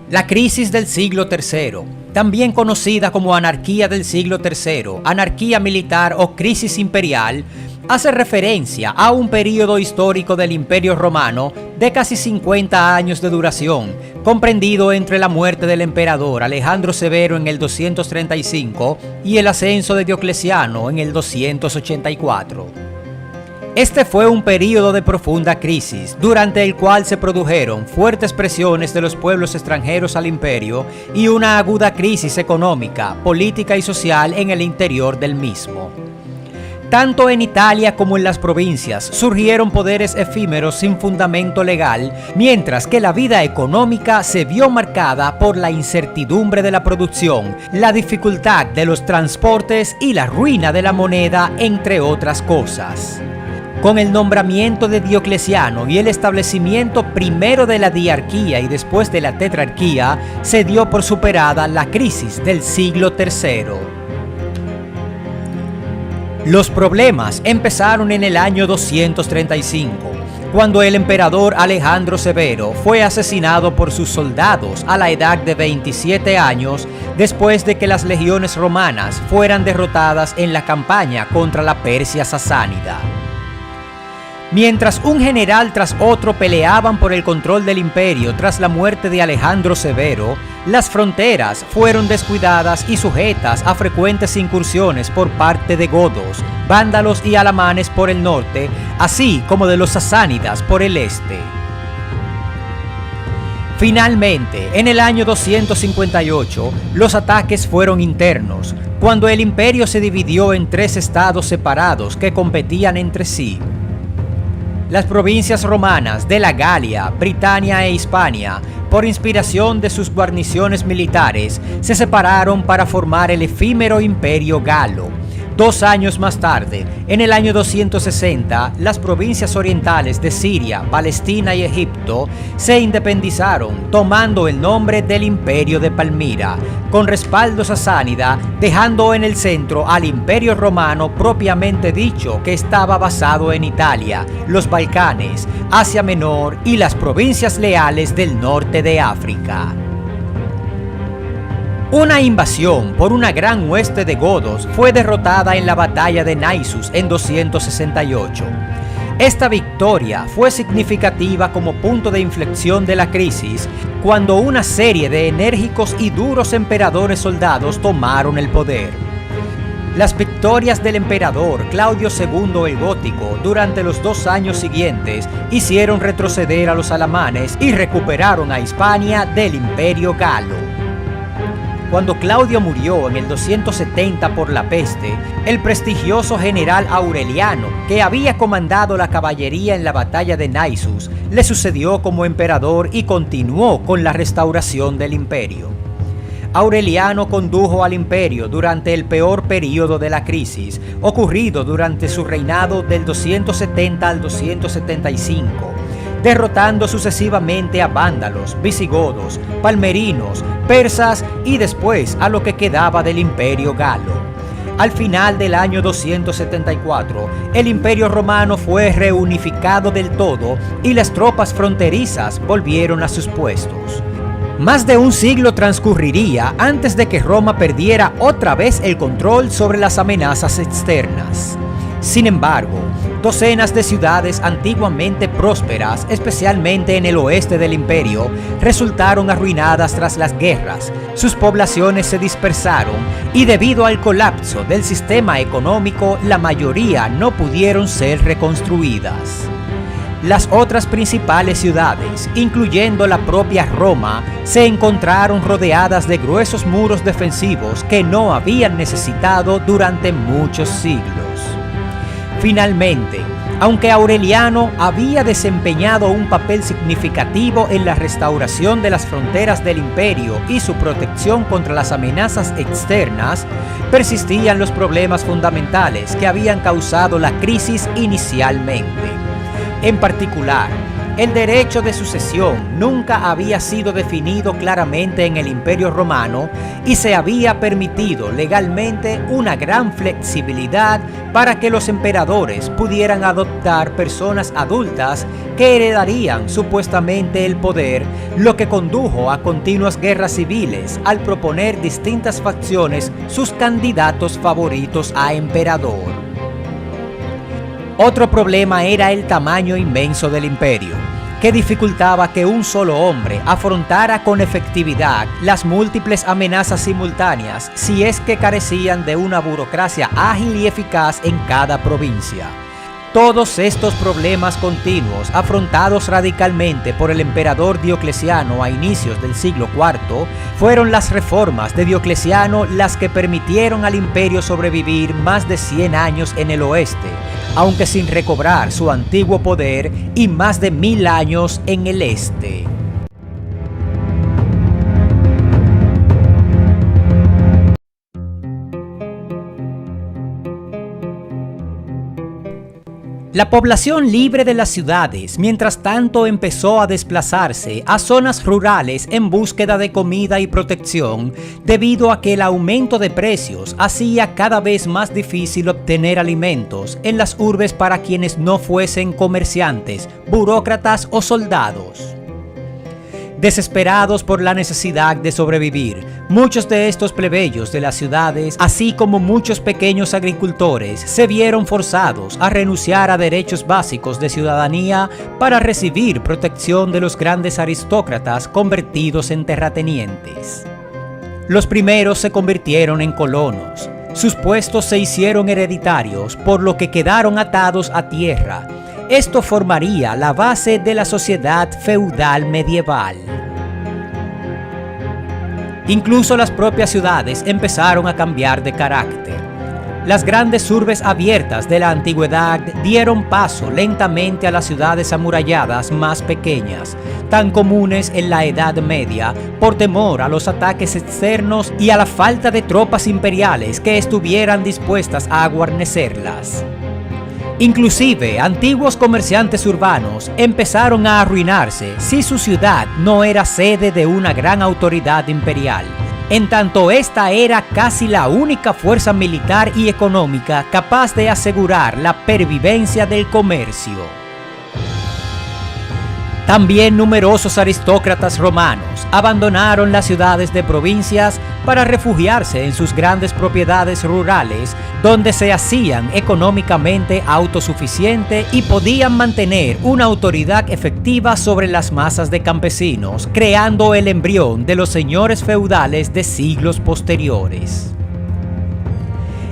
La crisis del siglo III, también conocida como anarquía del siglo III, anarquía militar o crisis imperial, hace referencia a un período histórico del Imperio Romano de casi 50 años de duración, comprendido entre la muerte del emperador Alejandro Severo en el 235 y el ascenso de Diocleciano en el 284. Este fue un período de profunda crisis, durante el cual se produjeron fuertes presiones de los pueblos extranjeros al imperio y una aguda crisis económica, política y social en el interior del mismo. Tanto en Italia como en las provincias surgieron poderes efímeros sin fundamento legal, mientras que la vida económica se vio marcada por la incertidumbre de la producción, la dificultad de los transportes y la ruina de la moneda, entre otras cosas. Con el nombramiento de Diocleciano y el establecimiento primero de la diarquía y después de la tetrarquía, se dio por superada la crisis del siglo III. Los problemas empezaron en el año 235, cuando el emperador Alejandro Severo fue asesinado por sus soldados a la edad de 27 años, después de que las legiones romanas fueran derrotadas en la campaña contra la Persia sasánida. Mientras un general tras otro peleaban por el control del imperio tras la muerte de Alejandro Severo, las fronteras fueron descuidadas y sujetas a frecuentes incursiones por parte de godos, vándalos y alamanes por el norte, así como de los sasánidas por el este. Finalmente, en el año 258, los ataques fueron internos, cuando el imperio se dividió en 3 estados separados que competían entre sí. Las provincias romanas de la Galia, Britania e Hispania, por inspiración de sus guarniciones militares, se separaron para formar el efímero Imperio Galo. 2 años más tarde, en el año 260, las provincias orientales de Siria, Palestina y Egipto se independizaron, tomando el nombre del Imperio de Palmira, con respaldo sasánida, dejando en el centro al Imperio Romano propiamente dicho, que estaba basado en Italia, los Balcanes, Asia Menor y las provincias leales del norte de África. Una invasión por una gran hueste de godos fue derrotada en la batalla de Naissus en 268. Esta victoria fue significativa como punto de inflexión de la crisis, cuando una serie de enérgicos y duros emperadores soldados tomaron el poder. Las victorias del emperador Claudio II el Gótico durante los 2 años siguientes hicieron retroceder a los alamanes y recuperaron a Hispania del Imperio Galo. Cuando Claudio murió en el 270 por la peste, el prestigioso general Aureliano, que había comandado la caballería en la batalla de Naissus, le sucedió como emperador y continuó con la restauración del imperio. Aureliano condujo al imperio durante el peor período de la crisis, ocurrido durante su reinado del 270 al 275, derrotando sucesivamente a vándalos, visigodos, palmerinos, persas y después a lo que quedaba del imperio galo. Al final del año 274, el imperio romano fue reunificado del todo y las tropas fronterizas volvieron a sus puestos. Más de un siglo transcurriría antes de que Roma perdiera otra vez el control sobre las amenazas externas. Sin embargo, docenas de ciudades antiguamente prósperas, especialmente en el oeste del imperio, resultaron arruinadas tras las guerras, sus poblaciones se dispersaron y debido al colapso del sistema económico, la mayoría no pudieron ser reconstruidas. Las otras principales ciudades, incluyendo la propia Roma, se encontraron rodeadas de gruesos muros defensivos que no habían necesitado durante muchos siglos. Finalmente, aunque Aureliano había desempeñado un papel significativo en la restauración de las fronteras del imperio y su protección contra las amenazas externas, persistían los problemas fundamentales que habían causado la crisis inicialmente. En particular, El derecho de sucesión nunca había sido definido claramente en el Imperio Romano y se había permitido legalmente una gran flexibilidad para que los emperadores pudieran adoptar personas adultas que heredarían supuestamente el poder, lo que condujo a continuas guerras civiles al proponer distintas facciones sus candidatos favoritos a emperador. Otro problema era el tamaño inmenso del imperio, que dificultaba que un solo hombre afrontara con efectividad las múltiples amenazas simultáneas si es que carecían de una burocracia ágil y eficaz en cada provincia. Todos estos problemas continuos, afrontados radicalmente por el emperador Diocleciano a inicios del siglo IV, fueron las reformas de Diocleciano las que permitieron al imperio sobrevivir más de 100 años en el oeste, aunque sin recobrar su antiguo poder, y más de 1000 años en el este. La población libre de las ciudades, mientras tanto, empezó a desplazarse a zonas rurales en búsqueda de comida y protección, debido a que el aumento de precios hacía cada vez más difícil obtener alimentos en las urbes para quienes no fuesen comerciantes, burócratas o soldados. Desesperados por la necesidad de sobrevivir, muchos de estos plebeyos de las ciudades, así como muchos pequeños agricultores, se vieron forzados a renunciar a derechos básicos de ciudadanía para recibir protección de los grandes aristócratas convertidos en terratenientes. Los primeros se convirtieron en colonos. Sus puestos se hicieron hereditarios, por lo que quedaron atados a tierra. Esto formaría la base de la sociedad feudal medieval. Incluso las propias ciudades empezaron a cambiar de carácter. Las grandes urbes abiertas de la antigüedad dieron paso lentamente a las ciudades amuralladas más pequeñas, tan comunes en la Edad Media, por temor a los ataques externos y a la falta de tropas imperiales que estuvieran dispuestas a guarnecerlas. Inclusive, antiguos comerciantes urbanos empezaron a arruinarse si su ciudad no era sede de una gran autoridad imperial, en tanto esta era casi la única fuerza militar y económica capaz de asegurar la pervivencia del comercio. También numerosos aristócratas romanos abandonaron las ciudades de provincias para refugiarse en sus grandes propiedades rurales, donde se hacían económicamente autosuficientes y podían mantener una autoridad efectiva sobre las masas de campesinos, creando el embrión de los señores feudales de siglos posteriores.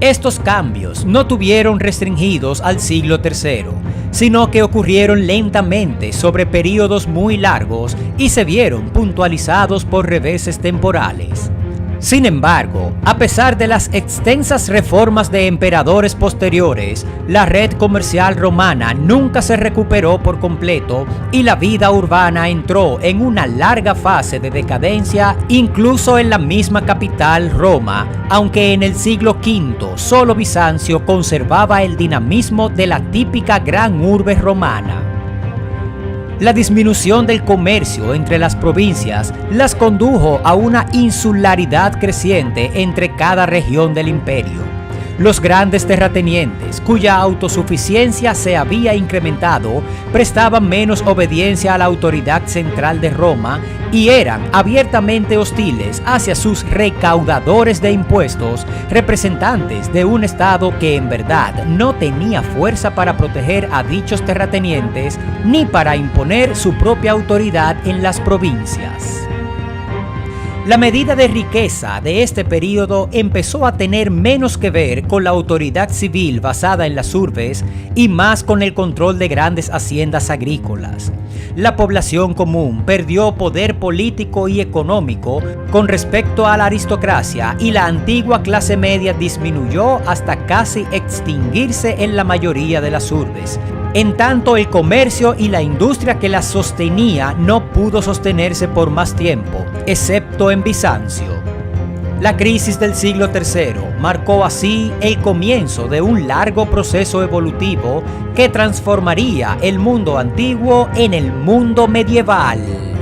Estos cambios no tuvieron restringidos al siglo III, sino que ocurrieron lentamente sobre períodos muy largos y se vieron puntualizados por reveses temporales. Sin embargo, a pesar de las extensas reformas de emperadores posteriores, la red comercial romana nunca se recuperó por completo y la vida urbana entró en una larga fase de decadencia, incluso en la misma capital, Roma, aunque en el siglo V solo Bizancio conservaba el dinamismo de la típica gran urbe romana. La disminución del comercio entre las provincias las condujo a una insularidad creciente entre cada región del imperio. Los grandes terratenientes, cuya autosuficiencia se había incrementado, prestaban menos obediencia a la autoridad central de Roma y eran abiertamente hostiles hacia sus recaudadores de impuestos, representantes de un estado que en verdad no tenía fuerza para proteger a dichos terratenientes ni para imponer su propia autoridad en las provincias. La medida de riqueza de este período empezó a tener menos que ver con la autoridad civil basada en las urbes y más con el control de grandes haciendas agrícolas. La población común perdió poder político y económico con respecto a la aristocracia y la antigua clase media disminuyó hasta casi extinguirse en la mayoría de las urbes. En tanto, el comercio y la industria que las sostenía no pudo sostenerse por más tiempo, excepto en Bizancio. La crisis del siglo III marcó así el comienzo de un largo proceso evolutivo que transformaría el mundo antiguo en el mundo medieval.